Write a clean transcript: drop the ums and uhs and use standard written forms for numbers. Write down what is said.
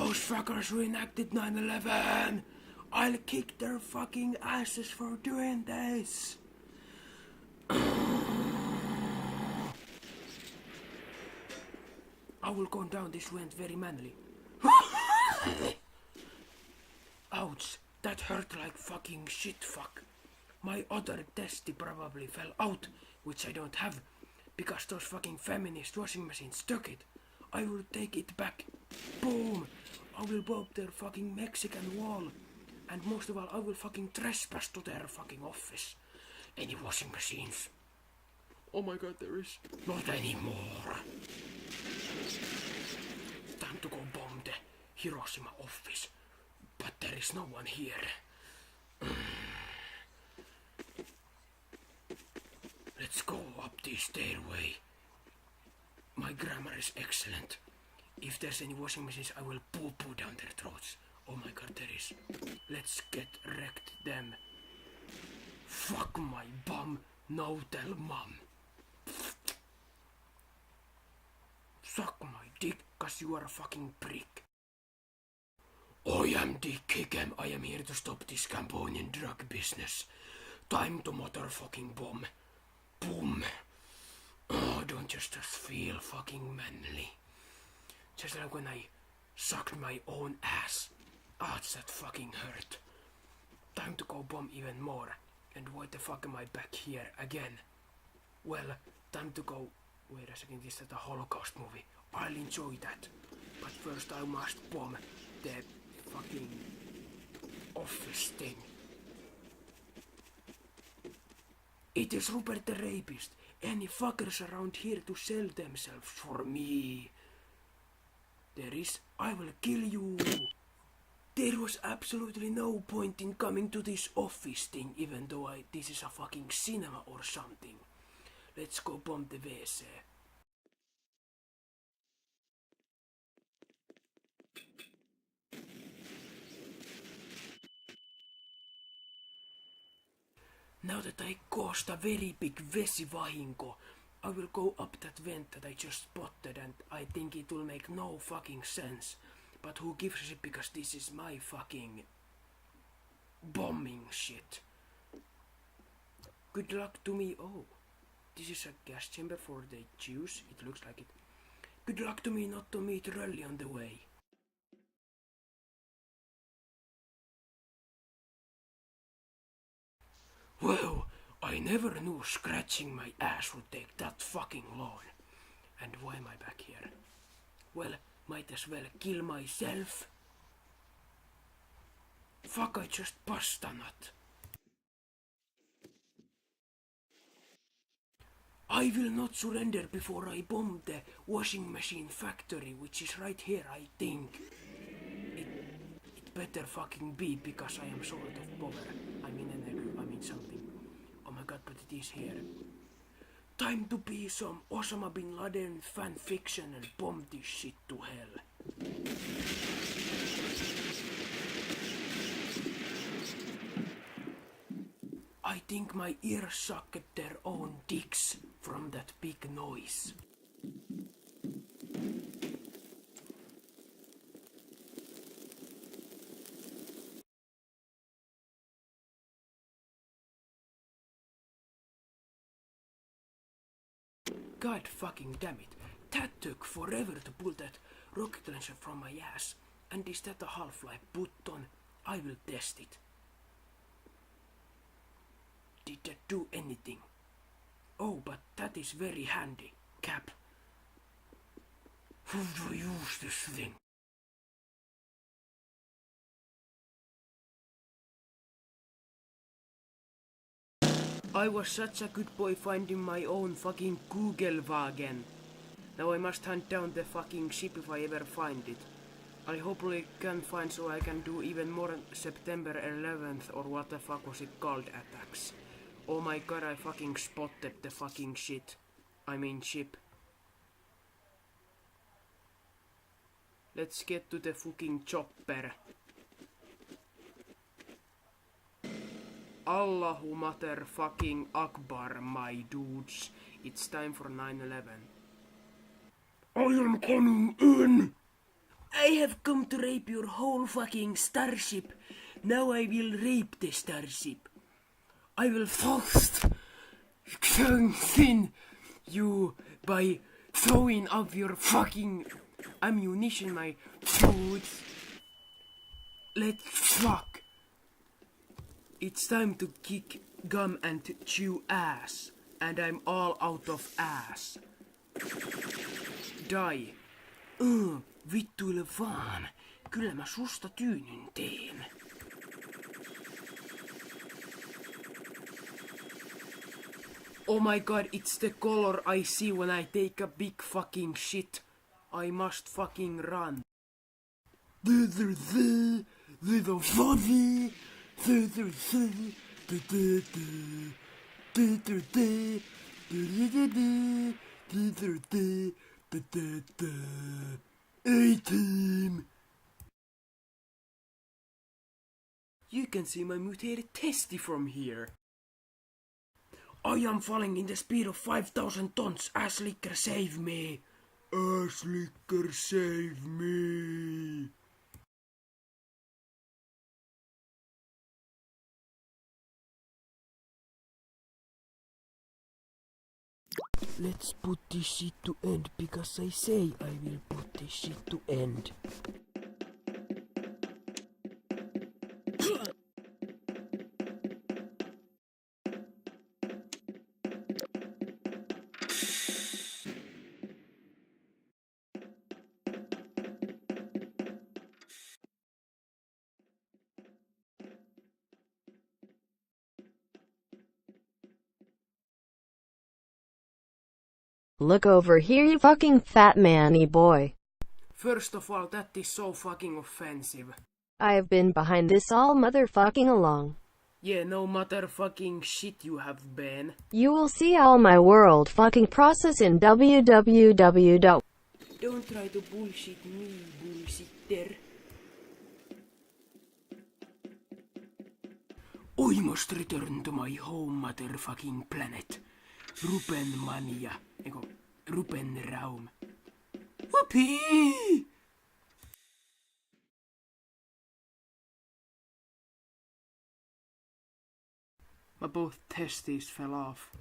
Those fuckers reenacted 9/11! I'll kick their fucking asses for doing this! I will go down this vent very manly. Ouch, that hurt like fucking shit fuck. My other testy probably fell out, which I don't have, because those fucking feminist washing machines took it. I will take it back. Boom! I will blow up their fucking Mexican wall. And most of all, I will fucking trespass to their fucking office. Any washing machines? Oh my god, there is. Not anymore. Time to go bomb the Hiroshima office. But there is no one here. Let's go up the stairway. My grammar is excellent. If there's any washing machines, I will poo-poo down their throats. Oh my god, there is. Let's get wrecked them. Fuck my bum. No tell mom. Suck my dick, cause you are a fucking prick. I am Dick Hickam. I am here to stop this Cambodian drug business. Time to motherfucking bomb. Boom. Oh, don't just feel fucking manly. Just like when I sucked my own ass. Ah, that fucking hurt. Time to go bomb even more. And why the fuck am I back here again? Well, time to go... Wait a second, is that a Holocaust movie? I'll enjoy that. But first I must bomb the fucking office thing. It is Rupert the Rapist. Any fuckers around here to sell themselves for me? There is... I will kill you. There was absolutely no point in coming to this office thing, even though this is a fucking cinema or something. Let's go bomb the WC. Now that I caused a very big vesivahinko, I will go up that vent that I just spotted, and I think it will make no fucking sense. But who gives a shit, because this is my fucking bombing shit. Good luck to me. Oh, this is a gas chamber for the Jews. It looks like it. Good luck to me not to meet Rally on the way. Whoa, I never knew scratching my ass would take that fucking long. And why am I back here? Well, might as well kill myself. Fuck, I just bust a nut. I will not surrender before I bomb the washing machine factory, which is right here, I think. It better fucking be, because I am short of power. I mean energy, I mean something. Oh my god, but it is here. Time to be some Osama bin Laden fan fiction and bomb this shit to hell. I think my ears sucked their own dicks from that big noise. God fucking damn it. That took forever to pull that rocket launcher from my ass. And is that a Half-Life button? I will test it. Did that do anything? Oh, but that is very handy. Cap. How do I use this thing? I was such a good boy finding my own fucking Kugelwagen. Now I must hunt down the fucking ship if I ever find it. I hopefully can find so I can do even more September 11th or what the fuck was it called attacks. Oh my god, I fucking spotted the fucking shit. I mean ship. Let's get to the fucking chopper. Allahu motherfucking Akbar, my dudes. It's time for 9/11. I am coming in! I have come to rape your whole fucking starship. Now I will rape the starship. I will first thin you by throwing up your fucking ammunition, my dudes. Let's fuck. It's time to kick gum and chew ass. And I'm all out of ass. Die. Vittuile vaan. Kyllä mä susta tyynyn teen. Oh my god, it's the color I see when I take a big fucking shit. I must fucking run. A-team. You can see my mutated testy from here. I am falling in the speed of 5,000 tons. Ass licker, save me. Ass licker, save me. Let's put this shit to end because I say I will put this shit to end. Look over here, you fucking fat manny boy. First of all, that is so fucking offensive. I have been behind this all motherfucking along. Yeah, no motherfucking shit you have been. You will see all my world fucking process in www. Don't try to bullshit me, bullshitter. I must return to my home motherfucking planet. Rupenmania. Eiku, Rupenraum. Whoopee! My both testes fell off.